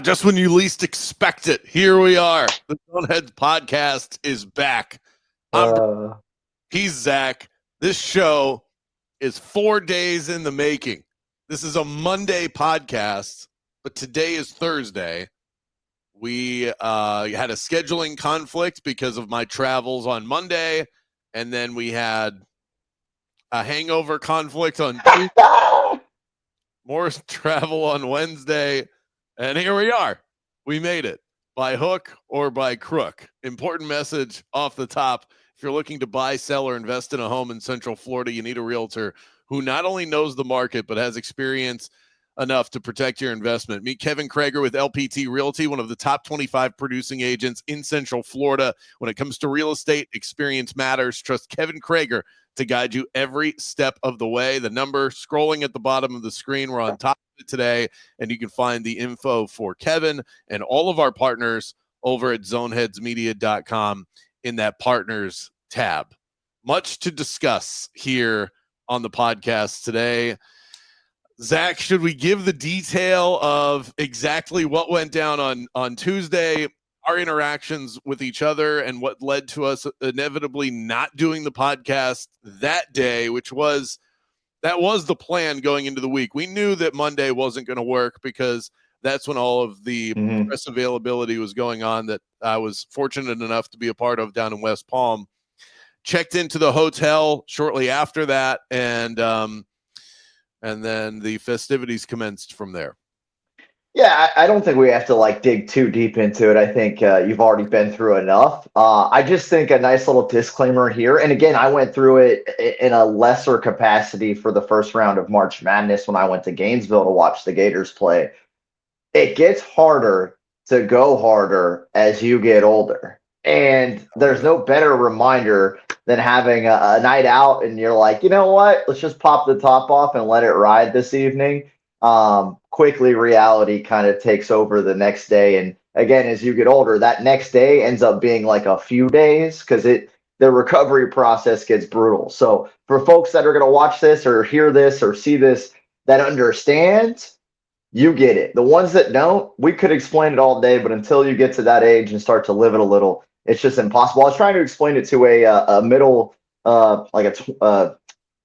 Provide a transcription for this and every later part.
Just when you least expect it, here we are. The Stoneheads podcast is back. He's Zach. This show is 4 days in the making. This is a Monday podcast, but today is Thursday. We had a scheduling conflict because of my travels on Monday, and then we had a hangover conflict on Tuesday, more travel on Wednesday, and here we are. We made it by hook or by crook. Important message off the top. If you're looking to buy, sell, or invest in a home in Central Florida, you need a realtor who not only knows the market, but has experience enough to protect your investment. Meet Kevin Crager with LPT Realty, one of the top 25 producing agents in Central Florida. When it comes to real estate, experience matters. Trust Kevin Crager to guide you every step of the way. The number scrolling at the bottom of the screen. We're on top of it today, and you can find the info for Kevin and all of our partners over at zoneheadsmedia.com in that partners tab. Much to discuss here on the podcast today. Zach, should we give the detail of exactly what went down on Tuesday, our interactions with each other, and what led to us inevitably not doing the podcast that day, that was the plan going into the week. We knew that Monday wasn't going to work because that's when all of the press availability was going on that I was fortunate enough to be a part of down in West Palm. Checked into the hotel shortly after that, and then the festivities commenced from there. Yeah, I don't think we have to dig too deep into it. I think you've already been through enough. I just think a nice little disclaimer here. And again, I went through it in a lesser capacity for the first round of March Madness when I went to Gainesville to watch the Gators play. It gets harder to go harder as you get older. And there's no better reminder than having a night out and you're like, you know what? Let's just pop the top off and let it ride this evening. Quickly reality kind of takes over the next day. And again, as you get older, that next day ends up being like a few days because the recovery process gets brutal. So for folks that are going to watch this or hear this or see this that understand, you get it. The ones that don't, we could explain it all day, but until you get to that age and start to live it a little, it's just impossible. I was trying to explain it to a middle,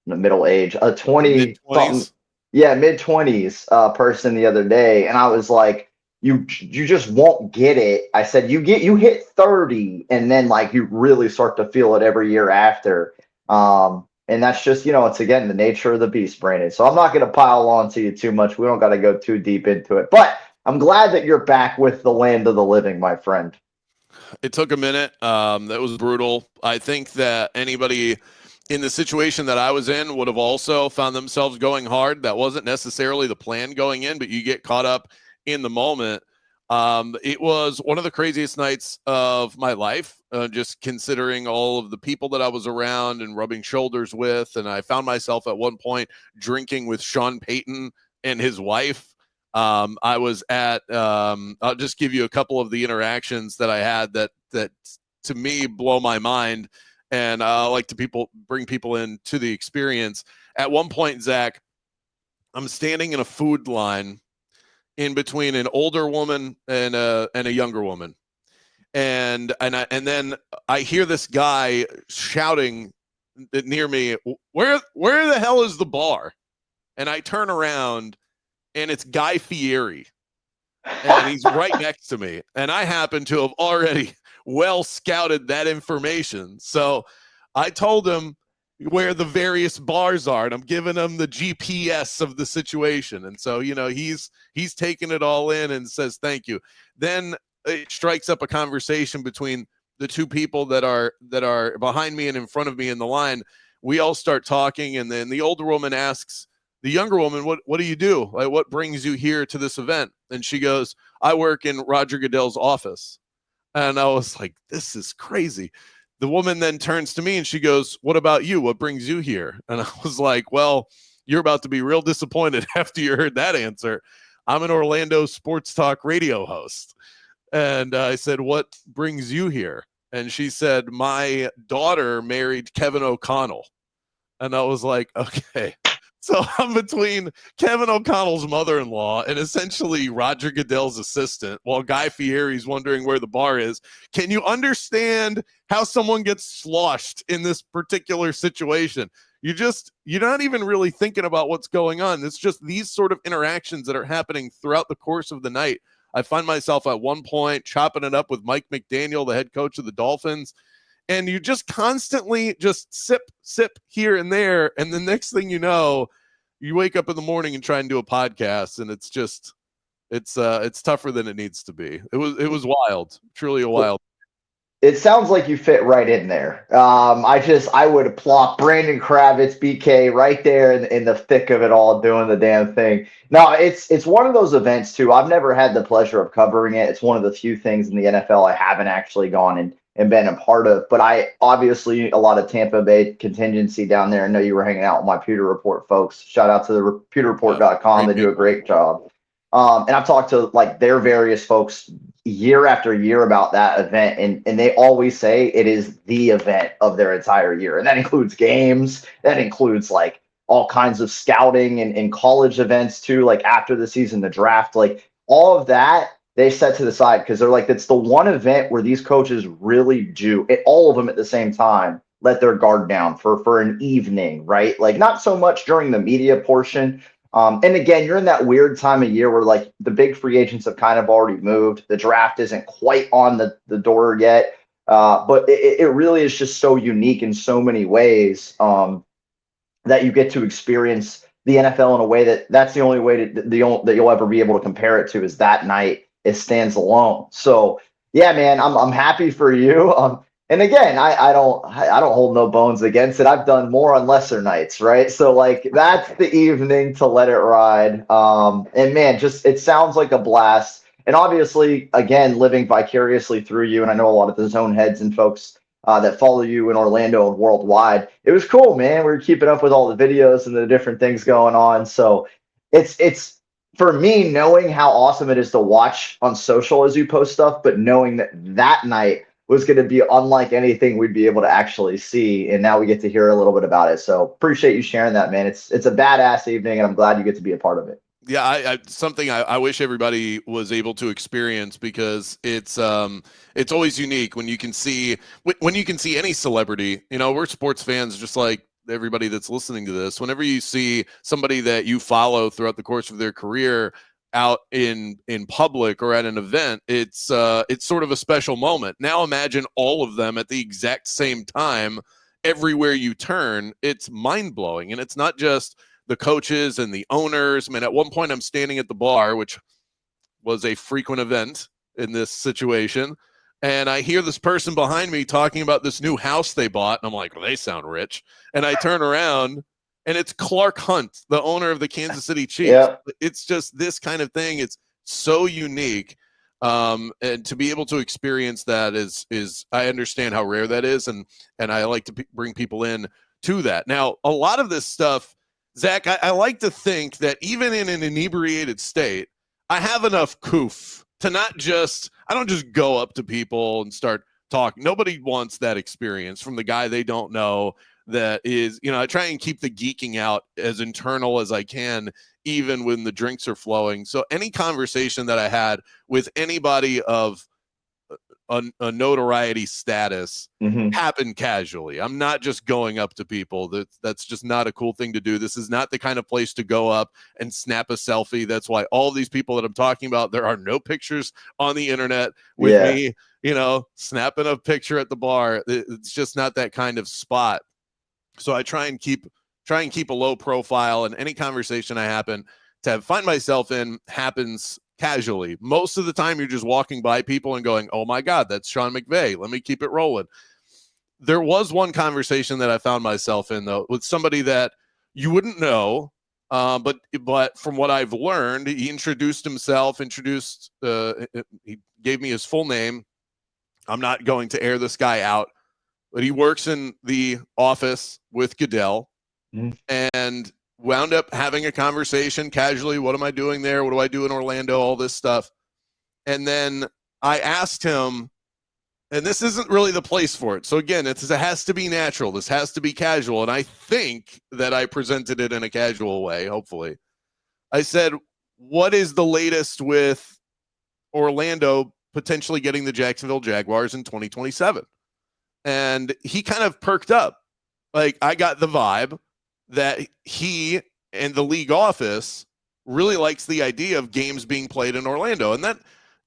middle age, a 20 something, mid-20s person the other day, and I was like, you just won't get it. I said you hit 30, and then you really start to feel it every year after. And that's just, it's again the nature of the beast, Brandon. So I'm not going to pile on to you too much. We don't got to go too deep into it. But I'm glad that you're back with the land of the living, my friend. It took a minute. That was brutal. I think that anybody in the situation that I was in would have also found themselves going hard. That wasn't necessarily the plan going in, but you get caught up in the moment. It was one of the craziest nights of my life, just considering all of the people that I was around and rubbing shoulders with. And I found myself at one point drinking with Sean Payton and his wife. I was at, I'll just give you a couple of the interactions that I had that to me blow my mind. And I like to bring people into the experience. At one point, Zach, I'm standing in a food line in between an older woman and a younger woman. And then I hear this guy shouting near me, where the hell is the bar? And I turn around and it's Guy Fieri. And he's right next to me. And I happen to have already well scouted that information. So I told him where the various bars are, and I'm giving him the GPS of the situation. And so, he's taking it all in and says, thank you. Then it strikes up a conversation between the two people that are behind me and in front of me in the line. We all start talking. And then the older woman asks the younger woman, what do you do? Like, what brings you here to this event? And she goes, I work in Roger Goodell's office. And I was like, this is crazy. The woman then turns to me and she goes, what about you? What brings you here? And I was like, well, you're about to be real disappointed after you heard that answer. I'm an Orlando sports talk radio host. And I said, what brings you here? And she said, my daughter married Kevin O'Connell. And I was like, okay, So I'm between Kevin O'Connell's mother-in-law and essentially Roger Goodell's assistant while Guy Fieri's wondering where the bar is. Can you understand how someone gets sloshed in this particular situation? You're not even really thinking about what's going on. It's just these sort of interactions that are happening throughout the course of the night. I find myself at one point chopping it up with Mike McDaniel, the head coach of the Dolphins, and you just constantly just sip here and there, and the next thing you know, you wake up in the morning and try and do a podcast, and it's tougher than it needs to be. It was wild, truly a wild. It sounds like you fit right in there. I would plop Brandon Kravitz, BK, right there in the thick of it all, doing the damn thing. No, it's one of those events too. I've never had the pleasure of covering it. It's one of the few things in the NFL I haven't actually gone and been a part of. But I obviously a lot of Tampa Bay contingency down there. I know you were hanging out with my Pewter Report folks. Shout out to the pewterreport.com. They do a great job. And I've talked to like their various folks year after year about that event, and they always say it is the event of their entire year. And that includes games, that includes like all kinds of scouting and college events too, like after the season, the draft, like all of that they set to the side because they're like, it's the one event where these coaches really do it, all of them at the same time, let their guard down for an evening, right? Like not so much during the media portion. And again, you're in that weird time of year where like the big free agents have kind of already moved. The draft isn't quite on the door yet. But it really is just so unique in so many ways that you get to experience the NFL in a way that's the only way that you'll ever be able to compare it to is that night. It stands alone. So yeah, man, I'm happy for you. And again, I don't hold no bones against it. I've done more on lesser nights, right? So like that's the evening to let it ride. And man, just it sounds like a blast. And obviously, again, living vicariously through you, and I know a lot of the zone heads and folks that follow you in Orlando and worldwide. It was cool, man. We were keeping up with all the videos and the different things going on. So it's for me knowing how awesome it is to watch on social as you post stuff, but knowing that night was going to be unlike anything we'd be able to actually see. And now we get to hear a little bit about it. So appreciate you sharing that, man. It's a badass evening, and I'm glad you get to be a part of it. Yeah, something I wish everybody was able to experience because it's always unique when you can see any celebrity. You know, we're sports fans just like everybody that's listening to this. Whenever you see somebody that you follow throughout the course of their career out in public or at an event, it's sort of a special moment. Now imagine all of them at the exact same time everywhere you turn. It's mind-blowing, and it's not just the coaches and the owners. I mean, at one point I'm standing at the bar, which was a frequent event in this situation, and I hear this person behind me talking about this new house they bought, and I'm like, well, they sound rich. And I turn around, and it's Clark Hunt, the owner of the Kansas City Chiefs. Yeah. It's just this kind of thing. It's so unique. And to be able to experience that is I understand how rare that is, and I like to bring people in to that. Now, a lot of this stuff, Zach, I like to think that even in an inebriated state, I have enough coof to I don't just go up to people and start talking. Nobody wants that experience from the guy they don't know. That is, I try and keep the geeking out as internal as I can, even when the drinks are flowing. So any conversation that I had with anybody of a notoriety status happened casually. I'm not just going up to people. That's just not a cool thing to do. This is not the kind of place to go up and snap a selfie. That's why all these people that I'm talking about, there are no pictures on the internet with me, snapping a picture at the bar. It's just not that kind of spot. So I try and keep a low profile, and any conversation I find myself in happens casually. Most of the time, you're just walking by people and going, oh my God, that's Sean McVay. Let me keep it rolling. There was one conversation that I found myself in, though, with somebody that you wouldn't know, but from what I've learned, he introduced himself, he gave me his full name. I'm not going to air this guy out, but he works in the office with Goodell and wound up having a conversation casually. What am I doing there? What do I do in Orlando? All this stuff. And then I asked him, and this isn't really the place for it. So again, it has to be natural. This has to be casual. And I think that I presented it in a casual way, hopefully. I said, what is the latest with Orlando potentially getting the Jacksonville Jaguars in 2027? And he kind of perked up. Like, I got the vibe that he and the league office really likes the idea of games being played in Orlando. And that,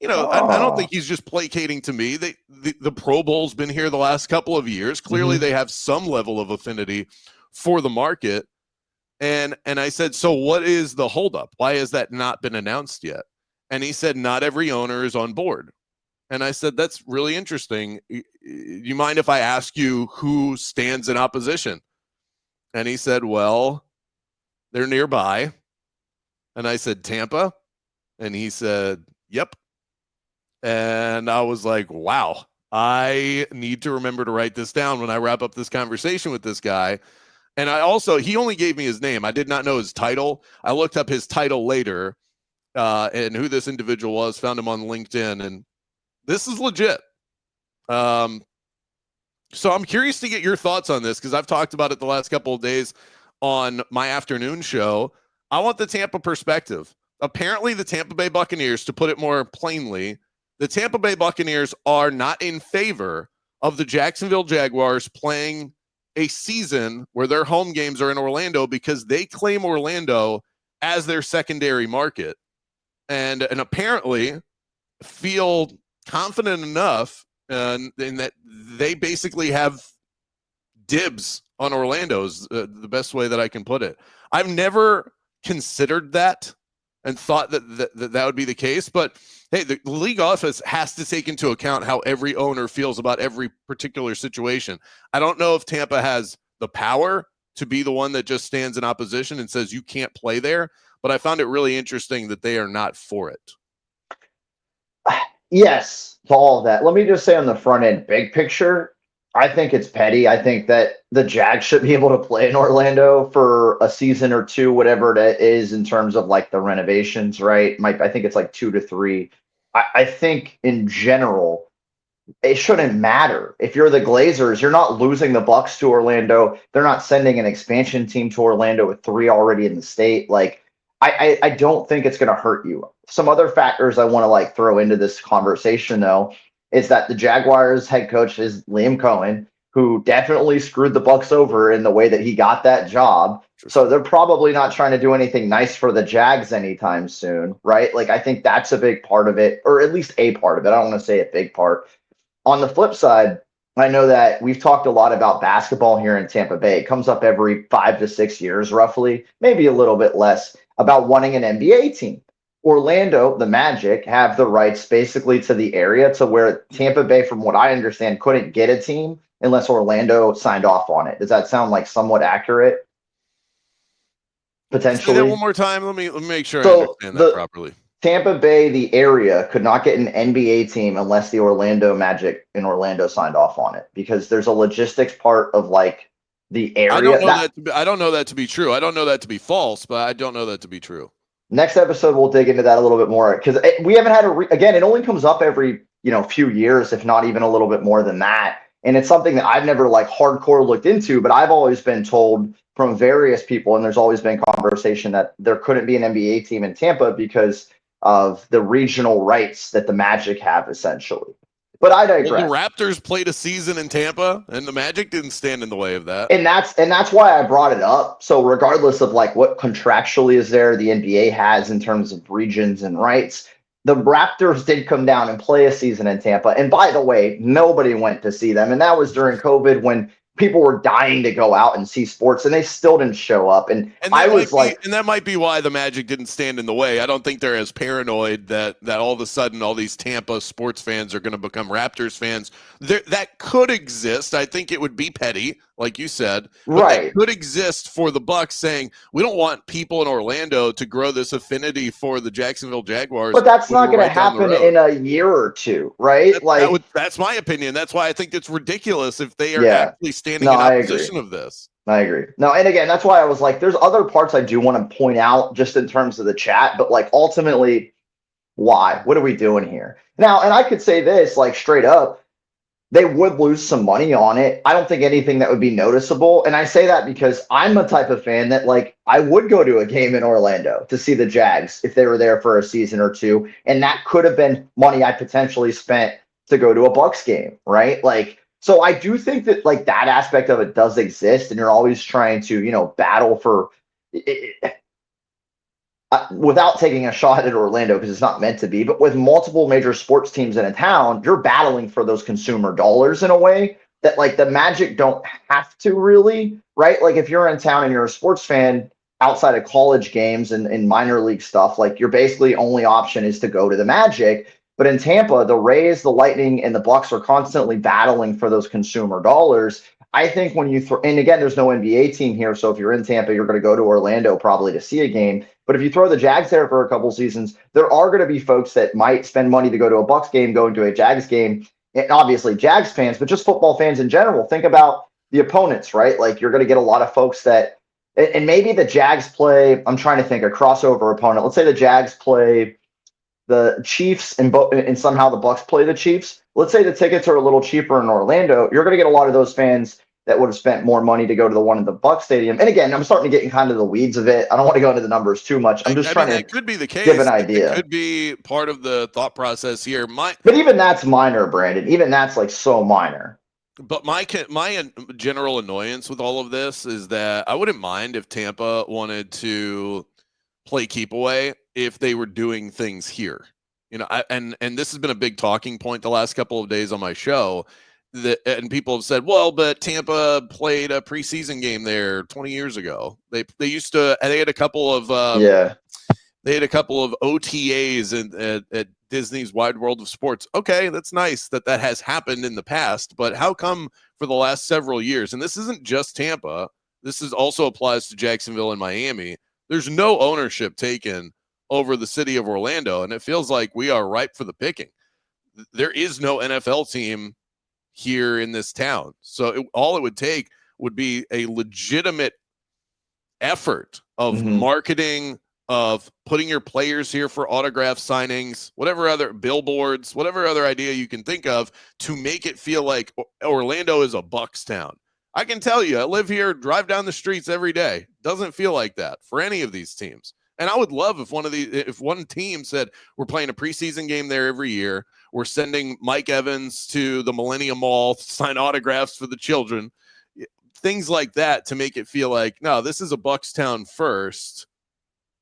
I don't think he's just placating to me. The Pro Bowl's been here the last couple of years. Clearly, they have some level of affinity for the market. And I said, so what is the holdup? Why has that not been announced yet? And he said, not every owner is on board. And I said, that's really interesting. You mind if I ask you who stands in opposition? And he said, well, they're nearby. And I said, Tampa? And he said, yep. And I was like, wow, I need to remember to write this down when I wrap up this conversation with this guy. And he only gave me his name. I did not know his title. I looked up his title later and who this individual was, found him on LinkedIn, and this is legit. So I'm curious to get your thoughts on this because I've talked about it the last couple of days on my afternoon show. I want the Tampa perspective. Apparently, the Tampa Bay Buccaneers, to put it more plainly, the Tampa Bay Buccaneers are not in favor of the Jacksonville Jaguars playing a season where their home games are in Orlando because they claim Orlando as their secondary market. And apparently feel confident enough in that they basically have dibs on Orlando's the best way that I can put it. I've never considered that and thought that would be the case, but hey, the league office has to take into account how every owner feels about every particular situation. I don't know if Tampa has the power to be the one that just stands in opposition and says you can't play there, but I found it really interesting that they are not for it. Yes, to all of that. Let me just say on the front end, big picture, I think it's petty. I think that the Jags should be able to play in Orlando for a season or two, whatever it is in terms of like the renovations, right? I think it's like 2 to 3. I think in general, it shouldn't matter. If you're the Glazers, you're not losing the Bucks to Orlando. They're not sending an expansion team to Orlando with 3 already in the state. Like, I don't think it's going to hurt you. Some other factors I want to like throw into this conversation though is that the Jaguars head coach is Liam Cohen, who definitely screwed the Bucks over in the way that he got that job. So they're probably not trying to do anything nice for the Jags anytime soon, right? Like, I think that's a big part of it, or at least a part of it. I don't want to say a big part. On the flip side, I know that we've talked a lot about basketball here in Tampa Bay. It comes up every 5 to 6 years, roughly, maybe a little bit less, about wanting an NBA team. Orlando, the Magic, have the rights basically to the area to where Tampa Bay, from what I understand, couldn't get a team unless Orlando signed off on it. Does that sound like somewhat accurate? Potentially. Say that one more time. Let me make sure I understand that properly. Tampa Bay, the area, could not get an NBA team unless the Orlando Magic in Orlando signed off on it, because there's a logistics part of like the area. I don't know that to be true. I don't know that to be false, but I don't know that to be true. Next episode, we'll dig into that a little bit more, because we haven't had again, it only comes up every few years, if not even a little bit more than that. And it's something that I've never like hardcore looked into, but I've always been told from various people, and there's always been conversation that there couldn't be an NBA team in Tampa because of the regional rights that the Magic have, essentially. But I digress. Well, the Raptors played a season in Tampa, and the Magic didn't stand in the way of that. And that's why I brought it up. So regardless of like what contractually is there, the NBA has in terms of regions and rights, the Raptors did come down and play a season in Tampa. And by the way, nobody went to see them. And that was during COVID, when people were dying to go out and see sports, and they still didn't show up. And I was like, and that might be why the Magic didn't stand in the way. I don't think they're as paranoid that all of a sudden all these Tampa sports fans are going to become Raptors fans. That could exist. I think it would be petty, like you said, but right. That could exist for the Bucks saying, we don't want people in Orlando to grow this affinity for the Jacksonville Jaguars. But that's not going to happen in a year or two, right? That's my opinion. That's why I think it's ridiculous if they are actually standing in opposition of this. I agree. No, and again, that's why I was like, there's other parts I do want to point out just in terms of the chat, but like ultimately, why? What are we doing here? Now, and I could say this like straight up, they would lose some money on it. I don't think anything that would be noticeable. And I say that because I'm a type of fan that like I would go to a game in Orlando to see the Jags if they were there for a season or two. And that could have been money I potentially spent to go to a Bucks game, right? Like, so I do think that like that aspect of it does exist, and you're always trying to, battle for without taking a shot at Orlando because it's not meant to be, but with multiple major sports teams in a town, you're battling for those consumer dollars in a way that like the Magic don't have to really, right? Like if you're in town and you're a sports fan outside of college games and minor league stuff, like your basically only option is to go to the Magic. But in Tampa, the Rays, the Lightning, and the Bucks are constantly battling for those consumer dollars. I think when you and again, there's no NBA team here, so if you're in Tampa, you're going to go to Orlando probably to see a game. But if you throw the Jags there for a couple seasons, there are going to be folks that might spend money to go to a Bucks game, going to a Jags game, and obviously Jags fans, but just football fans in general. Think about the opponents, right? Like you're going to get a lot of folks that, and maybe the Jags play. I'm trying to think a crossover opponent. Let's say the Jags play the Chiefs and somehow the Bucks play the Chiefs. Let's say the tickets are a little cheaper in Orlando. You're going to get a lot of those fans that would have spent more money to go to the one in the Buck Stadium. And again, I'm starting to get in kind of the weeds of it. I don't want to go into the numbers too much. I'm just trying that to could be the give an case. It idea. could be part of the thought process here. But even that's minor, Brandon. Even that's like so minor. But my general annoyance with all of this is that I wouldn't mind if Tampa wanted to play keep away if they were doing things here. And this has been a big talking point the last couple of days on my show. And people have said, well, but Tampa played a preseason game there 20 years ago. They used to. They had a couple of They had a couple of OTAs at Disney's Wide World of Sports. Okay, that's nice that has happened in the past, but how come for the last several years? And this isn't just Tampa. This also applies to Jacksonville and Miami. There's no ownership taken over the city of Orlando, and it feels like we are ripe for the picking. There is no NFL team here in this town. So all it would take would be a legitimate effort of marketing, of putting your players here for autograph signings, whatever other billboards, whatever other idea you can think of to make it feel like Orlando is a Bucks town. I can tell you, I live here, drive down the streets every day. Doesn't feel like that for any of these teams. And I would love if one team said, we're playing a preseason game there every year. We're sending Mike Evans to the Millennium Mall to sign autographs for the children. Things like that to make it feel like, no, this is a Bucks town first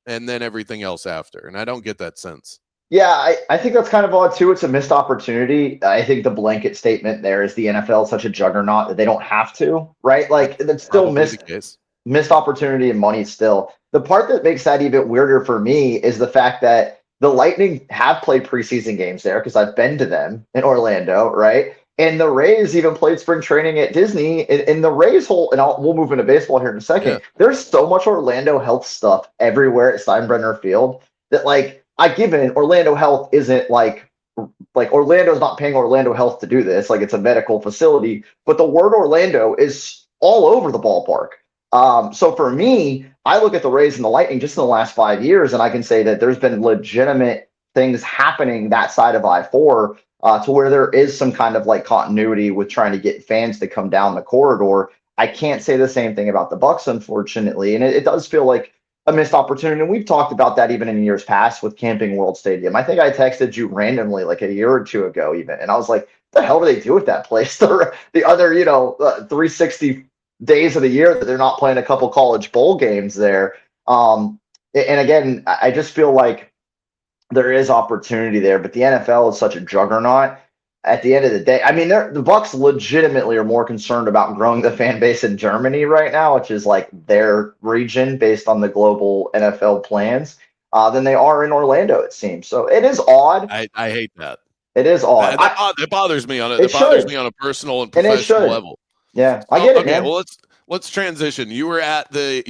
and then everything else after. And I don't get that sense. Yeah, I think that's kind of odd too. It's a missed opportunity. I think the blanket statement there is the NFL is such a juggernaut that they don't have to, right? Like that's still missed opportunity and money still. The part that makes that even weirder for me is the fact that the Lightning have played preseason games there because I've been to them in Orlando, right? And the Rays even played spring training at Disney. And the Rays we'll move into baseball here in a second. Yeah. There's so much Orlando Health stuff everywhere at Steinbrenner Field that like I give it. Orlando Health isn't like Orlando's not paying Orlando Health to do this. Like it's a medical facility, but the word Orlando is all over the ballpark. So for me, I look at the Rays and the Lightning just in the last 5 years, and I can say that there's been legitimate things happening that side of I-4 to where there is some kind of like continuity with trying to get fans to come down the corridor. I can't say the same thing about the Bucks, unfortunately, and it does feel like a missed opportunity. And we've talked about that even in years past with Camping World Stadium. I think I texted you randomly like a year or two ago even, and I was like, what the hell do they do with that place? The other, 360 days of the year that they're not playing a couple college bowl games there. And again, I just feel like there is opportunity there, but the NFL is such a juggernaut. At the end of the day, I mean, the Bucks legitimately are more concerned about growing the fan base in Germany right now, which is like their region based on the global NFL plans, than they are in Orlando, it seems. So it is odd. I hate that. It is odd. It bothers me on it bothers me on a personal and professional level. Yeah, I get it. Okay, man. Well, let's transition. You were at the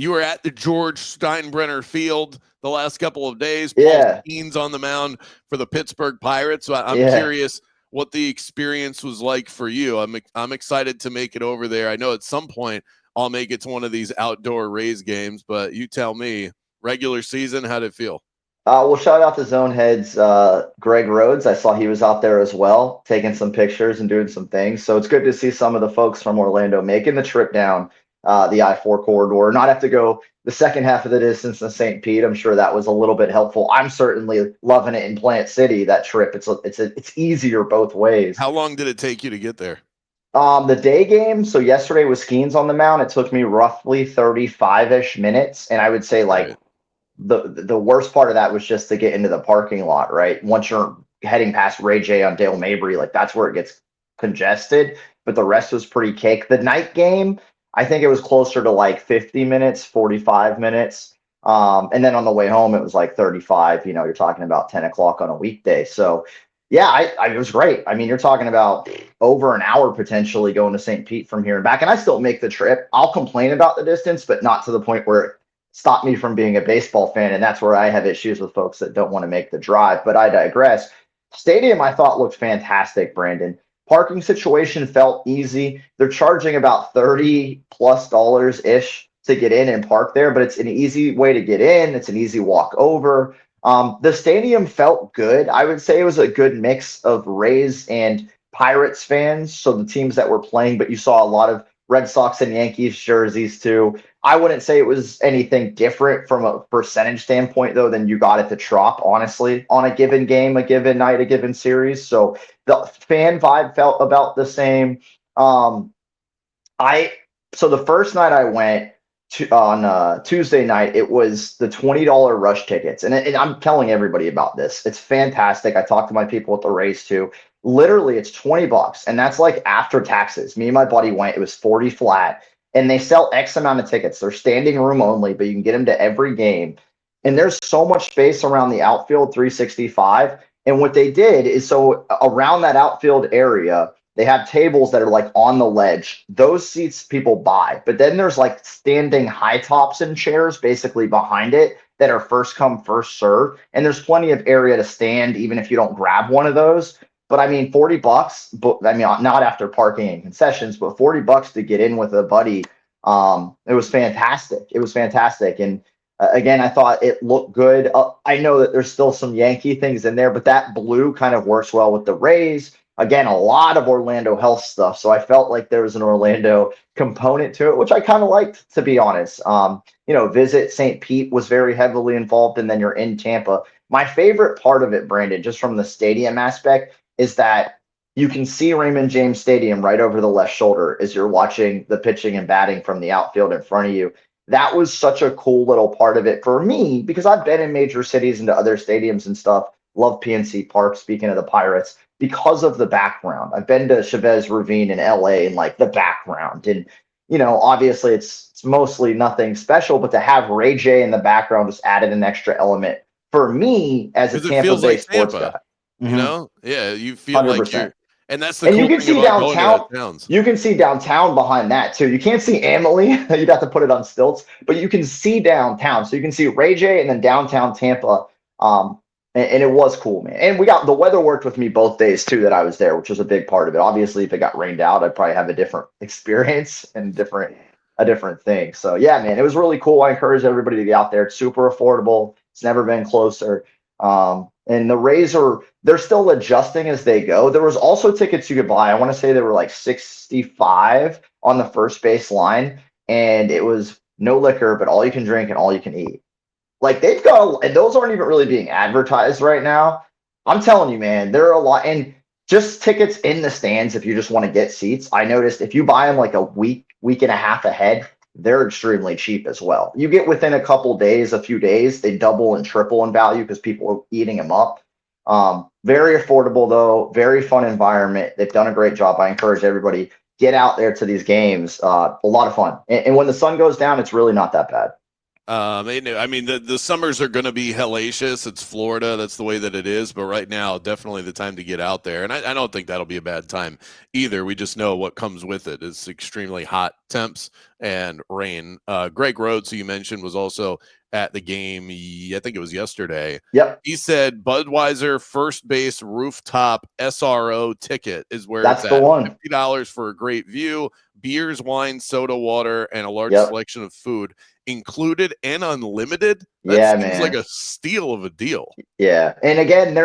George Steinbrenner Field the last couple of days. Paul Keen's on the mound for the Pittsburgh Pirates. So I'm curious what the experience was like for you. I'm excited to make it over there. I know at some point I'll make it to one of these outdoor Rays games, but you tell me, regular season, how did it feel? Well, shout out to Zone Heads, Greg Rhodes. I saw he was out there as well, taking some pictures and doing some things. So it's good to see some of the folks from Orlando making the trip down the I-4 corridor, not have to go the second half of the distance to St. Pete. I'm sure that was a little bit helpful. I'm certainly loving it in Plant City, that trip. It's easier both ways. How long did it take you to get there? The day game, so yesterday was Skeens on the Mound. It took me roughly 35-ish minutes, and I would say like Right. the worst part of that was just to get into the parking lot, right? Once you're heading past Ray J on Dale Mabry, like that's where it gets congested, but the rest was pretty cake. The night game, I think it was closer to like 50 minutes, 45 minutes. And then on the way home, it was like 35. You're talking about 10 o'clock on a weekday. So, yeah, it was great. I mean, you're talking about over an hour potentially going to St. Pete from here and back. And I still make the trip. I'll complain about the distance, but not to the point where stop me from being a baseball fan. And that's where I have issues with folks that don't want to make the drive. But I digress. Stadium, I thought looked fantastic, Brandon. Parking situation felt easy. They're charging about $30+ ish to get in and park there, but it's an easy way to get in. It's an easy walk over. The stadium felt good. I would say it was a good mix of Rays and Pirates fans. So the teams that were playing, but you saw a lot of Red Sox and Yankees jerseys too. I wouldn't say it was anything different from a percentage standpoint, though, than you got at the Trop, honestly, on a given game, a given night, a given series. So the fan vibe felt about the same. Um, I so the first night I went to on Tuesday night, it was the $20 rush tickets, and I'm telling everybody about this. It's fantastic. I talked to my people at the race too. Literally, it's $20, and that's like after taxes. Me and my buddy went. It was 40 flat, and they sell X amount of tickets. They're standing room only, but you can get them to every game. And there's so much space around the outfield 365. And what they did is so around that outfield area they have tables that are like on the ledge. Those seats people buy, but then there's like standing high tops and chairs basically behind it that are first come, first serve. And there's plenty of area to stand, even if you don't grab one of those. But I mean, $40, but I mean, not after parking and concessions, but $40 to get in with a buddy. It was fantastic. It was fantastic. And again, I thought it looked good. I know that there's still some Yankee things in there, but that blue kind of works well with the Rays. Again, a lot of Orlando health stuff. So I felt like there was an Orlando component to it, which I kind of liked, to be honest. Visit St. Pete was very heavily involved, and then you're in Tampa. My favorite part of it, Brandon, just from the stadium aspect, is that you can see Raymond James Stadium right over the left shoulder as you're watching the pitching and batting from the outfield in front of you. That was such a cool little part of it for me because I've been in major cities and to other stadiums and stuff. Love PNC Park, speaking of the Pirates, because of the background. I've been to Chavez Ravine in LA and like the background. And, obviously it's mostly nothing special, but to have Ray J in the background just added an extra element for me as a Because it Tampa feels Bay like sports Tampa, guy. Mhm. Yeah, you feel like 100%. and that's the And you cool can thing see about going to those downtown. towns. You can see downtown behind that too. You can't see Amalie. You'd have to put it on stilts, but you can see downtown. So you can see Ray J and then downtown Tampa. And it was cool, man. And the weather worked with me both days too that I was there, which was a big part of it. Obviously, if it got rained out, I'd probably have a different experience and a different thing. So yeah, man, it was really cool. I encourage everybody to get out there. It's super affordable. It's never been closer. And the Rays they're still adjusting as they go. There was also tickets you could buy. I want to say they were like 65 on the first base line, and it was no liquor, but all you can drink and all you can eat. Like they've got, and those aren't even really being advertised right now. I'm telling you, man, there are a lot, and just tickets in the stands if you just want to get seats. I noticed if you buy them like a week and a half ahead, they're extremely cheap as well. You get within a couple days, a few days, they double and triple in value because people are eating them up. Very affordable though, very fun environment. They've done a great job. I encourage everybody get out there to these games. A lot of fun, and when the sun goes down, it's really not that bad. I mean, the summers are going to be hellacious. It's Florida. That's the way that it is. But right now, definitely the time to get out there. And I don't think that'll be a bad time either. We just know what comes with it is extremely hot temps and rain. Greg Rhodes, who you mentioned, was also at the game. I think it was yesterday. Yep. He said Budweiser first base rooftop SRO ticket is where it's That's the at. one. $50 for a great view, beers, wine, soda, water, and a large Yep. selection of food included and unlimited. That Yeah, seems like man. a steal of a deal. Yeah. And again,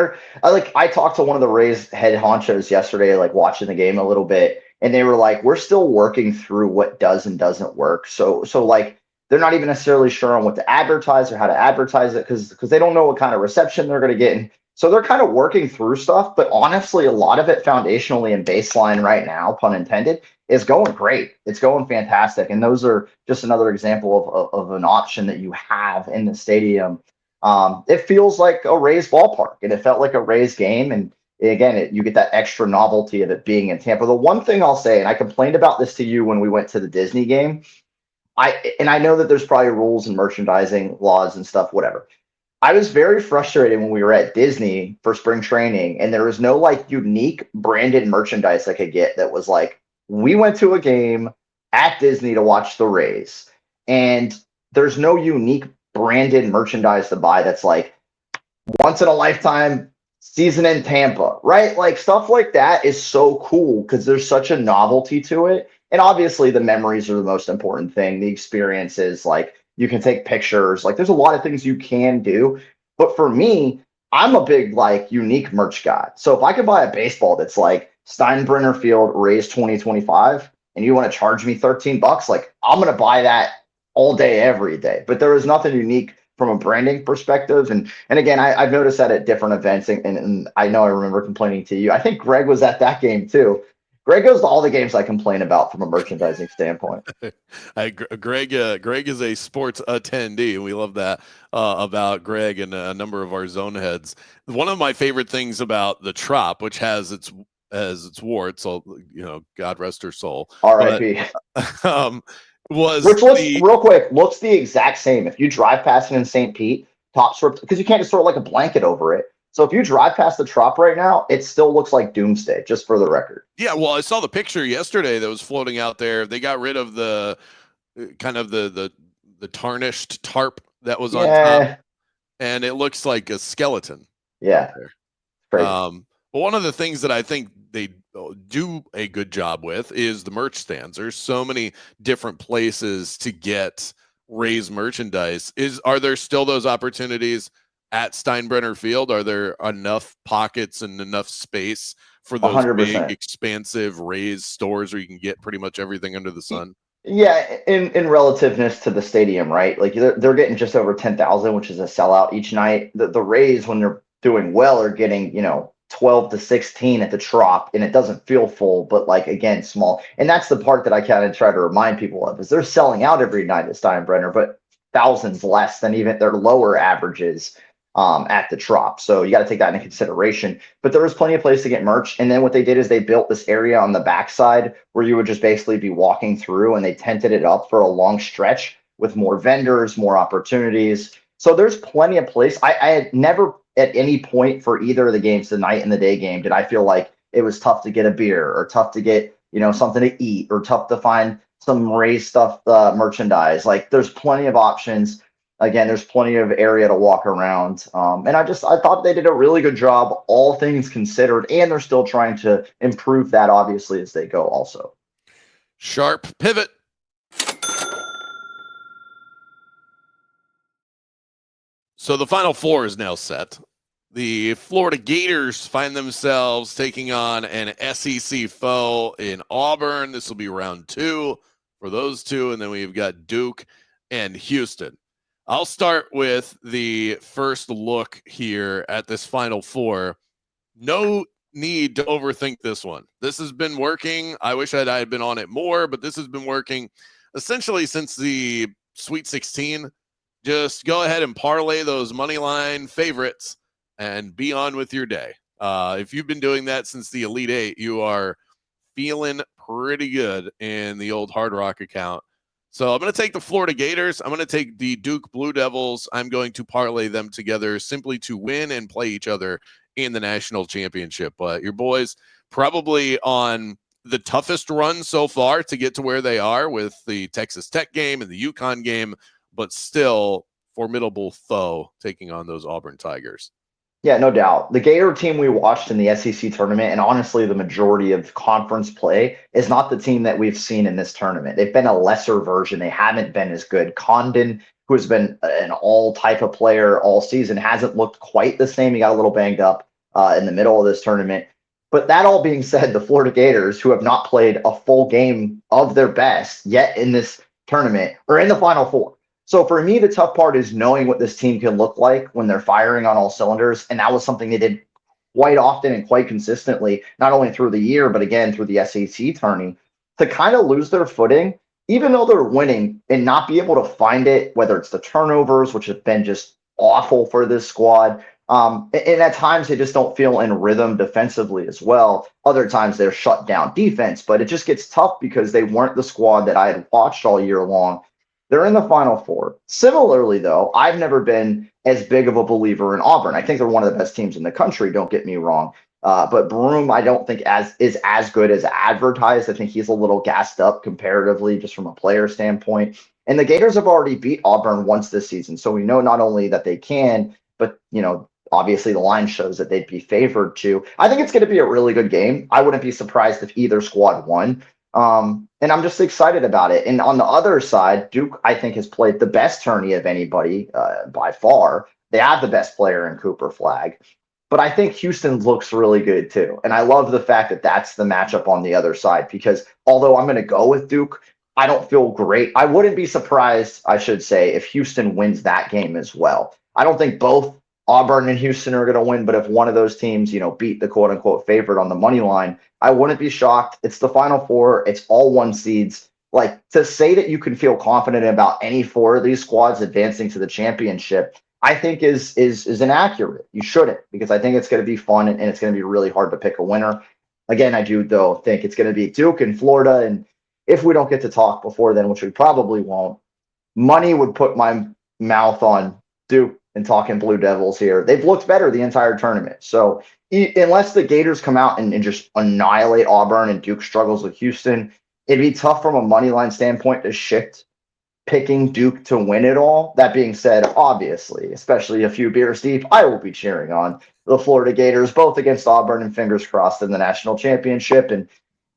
I talked to one of the Rays head honchos yesterday, like watching the game a little bit, and they were like, we're still working through what does and doesn't work. So like they're not even necessarily sure on what to advertise or how to advertise it because they don't know what kind of reception they're going to get. And so they're kind of working through stuff. But honestly, a lot of it foundationally and baseline right now, pun intended, is going great. It's going fantastic. And those are just another example of an option that you have in the stadium. It feels like a Rays ballpark, and it felt like a Rays game. And again, you get that extra novelty of it being in Tampa. The one thing I'll say, and I complained about this to you when we went to the Disney game, I know that there's probably rules and merchandising laws and stuff, whatever. I was very frustrated when we were at Disney for spring training, and there was no like unique branded merchandise I could get that was like, we went to a game at Disney to watch the Rays, and there's no unique branded merchandise to buy that's like once in a lifetime season in Tampa, right? Like stuff like that is so cool because there's such a novelty to it. And obviously the memories are the most important thing. The experiences, like you can take pictures, like there's a lot of things you can do. But for me, I'm a big like unique merch guy. So if I could buy a baseball that's like Steinbrenner Field Rays 2025 and you want to charge me $13, like I'm gonna buy that all day, every day. But there is nothing unique from a branding perspective. And again, I've noticed that at different events, and I know I remember complaining to you. I think Greg was at that game too. Greg goes to all the games I complain about from a merchandising standpoint. Greg is a sports attendee, and we love that about Greg and a number of our zone heads. One of my favorite things about the Trop, which has its warts, so God rest her soul. R.I.P. Was which looks real quick looks the exact same. If you drive past it in St. Pete, top sort because you can't just throw like a blanket over it. So if you drive past the Trop right now, it still looks like doomsday, just for the record. Yeah, well, I saw the picture yesterday that was floating out there. They got rid of the kind of the tarnished tarp that was on top, and it looks like a skeleton. Yeah, crazy. But one of the things that I think they do a good job with is the merch stands. There's so many different places to get Rays merchandise. Are there still those opportunities at Steinbrenner Field? Are there enough pockets and enough space for those 100%. big, expansive Rays stores where you can get pretty much everything under the sun? Yeah, in relativeness to the stadium, right? Like they're getting just over 10,000, which is a sellout each night. The Rays, when they're doing well, are getting 12 to 16 at the Trop, and it doesn't feel full, but like again, small. And that's the part that I kind of try to remind people of is they're selling out every night at Steinbrenner, but thousands less than even their lower averages at the Trop. So you got to take that into consideration. But there was plenty of place to get merch. And then what they did is they built this area on the backside where you would just basically be walking through, and they tented it up for a long stretch with more vendors, more opportunities. So there's plenty of place. I had never at any point for either of the games, the night and the day game, did I feel like it was tough to get a beer or tough to get, something to eat or tough to find some Rays stuff, merchandise. Like there's plenty of options. Again, there's plenty of area to walk around. And I thought they did a really good job, all things considered, and they're still trying to improve that obviously as they go also. Sharp pivot. So the Final Four is now set. The Florida Gators find themselves taking on an SEC foe in Auburn. This will be round 2 for those two. And then we've got Duke and Houston. I'll start with the first look here at this Final Four. No need to overthink this one. This has been working. I wish I had been on it more, but this has been working essentially since the Sweet 16. Just go ahead and parlay those money line favorites and be on with your day. If you've been doing that since the Elite Eight, you are feeling pretty good in the old Hard Rock account. So I'm going to take the Florida Gators. I'm going to take the Duke Blue Devils. I'm going to parlay them together simply to win and play each other in the national championship. But your boys probably on the toughest run so far to get to where they are with the Texas Tech game and the UConn game, but still formidable foe taking on those Auburn Tigers. Yeah, no doubt. The Gator team we watched in the SEC tournament, and honestly, the majority of conference play is not the team that we've seen in this tournament. They've been a lesser version. They haven't been as good. Condon, who has been an all type of player all season, hasn't looked quite the same. He got a little banged up in the middle of this tournament. But that all being said, the Florida Gators, who have not played a full game of their best yet in this tournament, are in the Final Four. So for me, the tough part is knowing what this team can look like when they're firing on all cylinders. And that was something they did quite often and quite consistently, not only through the year, but again, through the SEC tourney, to kind of lose their footing, even though they're winning and not be able to find it, whether it's the turnovers, which have been just awful for this squad. And at times they just don't feel in rhythm defensively as well. Other times they're shut down defense, but it just gets tough because they weren't the squad that I had watched all year long. They're in the Final Four. Similarly, though, I've never been as big of a believer in Auburn. I think they're one of the best teams in the country, don't get me wrong. But Broome, I don't think is as good as advertised. I think he's a little gassed up comparatively just from a player standpoint. And the Gators have already beat Auburn once this season. So we know not only that they can, but, obviously the line shows that they'd be favored to. I think it's going to be a really good game. I wouldn't be surprised if either squad won. And I'm just excited about it. And on the other side, Duke, I think, has played the best tourney of anybody by far. They have the best player in Cooper Flag. But I think Houston looks really good too. And I love the fact that that's the matchup on the other side, because although I'm going to go with Duke, I don't feel great. I wouldn't be surprised, I should say, if Houston wins that game as well. I don't think both Auburn and Houston are going to win, but if one of those teams, beat the quote unquote favorite on the money line, I wouldn't be shocked. It's the Final Four. It's all one seeds. Like, to say that you can feel confident about any four of these squads advancing to the championship, I think is inaccurate. You shouldn't, because I think it's going to be fun and it's going to be really hard to pick a winner. Again, I do though think it's going to be Duke and Florida, and if we don't get to talk before then, which we probably won't, money would put my mouth on Duke and talking Blue Devils here. They've looked better the entire tournament. So unless the Gators come out and just annihilate Auburn and Duke struggles with Houston, it'd be tough from a money line standpoint to shift picking Duke to win it all. That being said, obviously, especially a few beers deep, I will be cheering on the Florida Gators, both against Auburn and fingers crossed in the national championship. And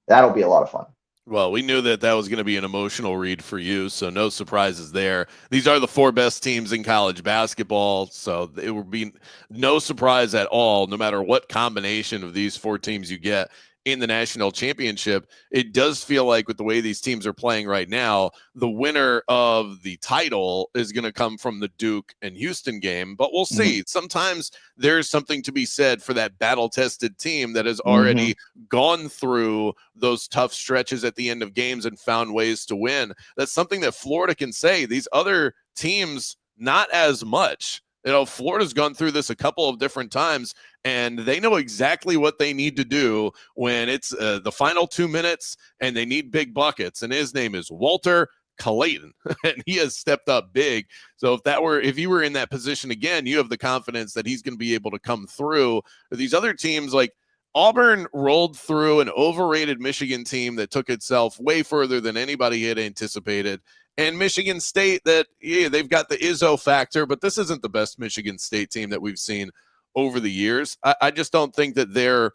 that'll be a lot of fun. Well, we knew that was going to be an emotional read for you, so no surprises there. These are the four best teams in college basketball, so it would be no surprise at all, no matter what combination of these four teams you get in the national championship. It does feel like, with the way these teams are playing right now, the winner of the title is going to come from the Duke and Houston game, but we'll see. Sometimes there's something to be said for that battle-tested team that has already gone through those tough stretches at the end of games and found ways to win. That's something that Florida can say. These other teams, not as much. Florida's gone through this a couple of different times, and they know exactly what they need to do when it's the final 2 minutes and they need big buckets. And his name is Walter Clayton, and he has stepped up big. So if he were in that position again, you have the confidence that he's going to be able to come through. These other teams, like Auburn, rolled through an overrated Michigan team that took itself way further than anybody had anticipated. And Michigan State, they've got the Izzo factor, but this isn't the best Michigan State team that we've seen over the years. I just don't think that their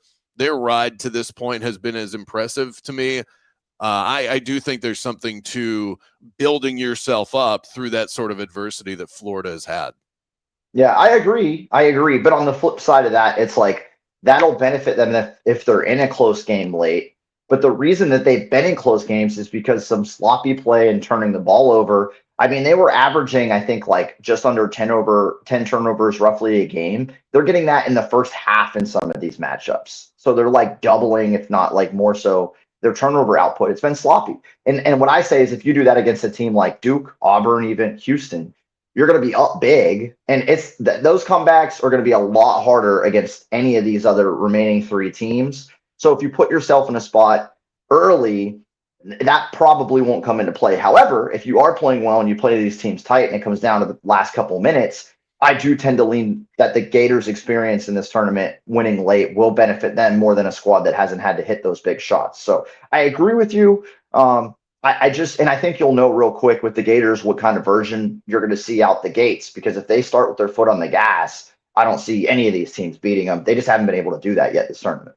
ride to this point has been as impressive to me. I do think there's something to building yourself up through that sort of adversity that Florida has had. Yeah, I agree. But on the flip side of that, it's like that'll benefit them if they're in a close game late. But the reason that they've been in close games is because some sloppy play and turning the ball over. I mean, they were averaging, I think, like just under 10 turnovers roughly a game. They're getting that in the first half in some of these matchups. So they're like doubling, if not like more so, their turnover output. It's been sloppy. And what I say is, if you do that against a team like Duke, Auburn, even Houston, you're going to be up big. And those comebacks are going to be a lot harder against any of these other remaining three teams. So if you put yourself in a spot early, that probably won't come into play. However, if you are playing well and you play these teams tight and it comes down to the last couple of minutes, I do tend to lean that the Gators' experience in this tournament, winning late, will benefit them more than a squad that hasn't had to hit those big shots. So I agree with you. I think you'll know real quick with the Gators what kind of version you're going to see out the gates, because if they start with their foot on the gas, I don't see any of these teams beating them. They just haven't been able to do that yet this tournament.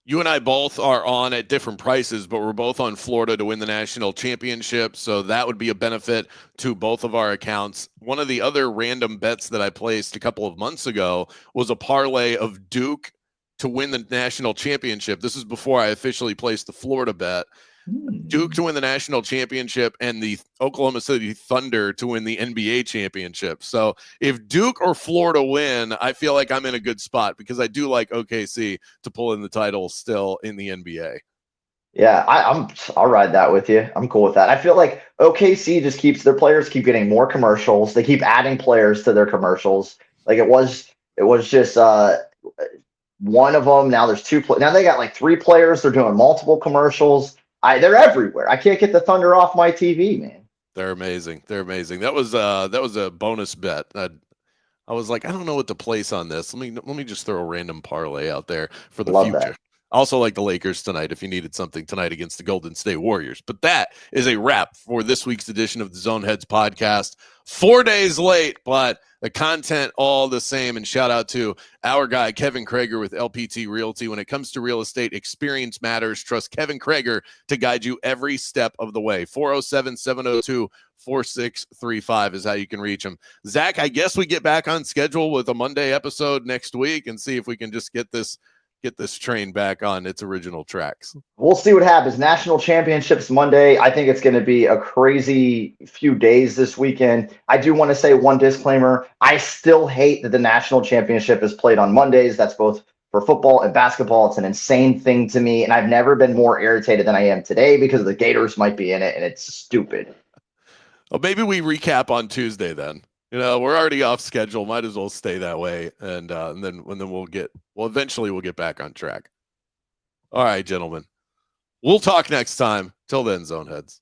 You and I both are on at different prices, but we're both on Florida to win the national championship. So that would be a benefit to both of our accounts. One of the other random bets that I placed a couple of months ago was a parlay of Duke to win the national championship. This is before I officially placed the Florida bet. Duke to win the national championship and the Oklahoma City Thunder to win the NBA championship. So if Duke or Florida win, I feel like I'm in a good spot because I do like OKC to pull in the title still in the NBA. Yeah, I'll ride that with you. I'm cool with that. I feel like OKC just keeps their players keep getting more commercials. They keep adding players to their commercials. Like it was just one of them. Now there's two. Now they got like three players. They're doing multiple commercials. They're everywhere. I can't get the Thunder off my TV, man. They're amazing. They're amazing. That was a bonus bet. I was like, I don't know what to place on this. Let me just throw a random parlay out there for the Love future. that. Also like the Lakers tonight if you needed something tonight against the Golden State Warriors. But that is a wrap for this week's edition of the Zone Heads podcast. 4 days late, but the content all the same. And shout out to our guy, Kevin Crager with LPT Realty. When it comes to real estate, experience matters. Trust Kevin Crager to guide you every step of the way. 407-702-4635 is how you can reach him. Zach, I guess we get back on schedule with a Monday episode next week and see if we can just get this train back on its original tracks. We'll see what happens. National championships Monday. I think it's going to be a crazy few days this weekend. I do want to say one disclaimer. I still hate that the national championship is played on Mondays. That's both for football and basketball. It's an insane thing to me. And I've never been more irritated than I am today because the Gators might be in it and it's stupid. Well, maybe we recap on Tuesday then. We're already off schedule. Might as well stay that way, and then eventually we'll get back on track. All right, gentlemen. We'll talk next time. Till then, Zone Heads.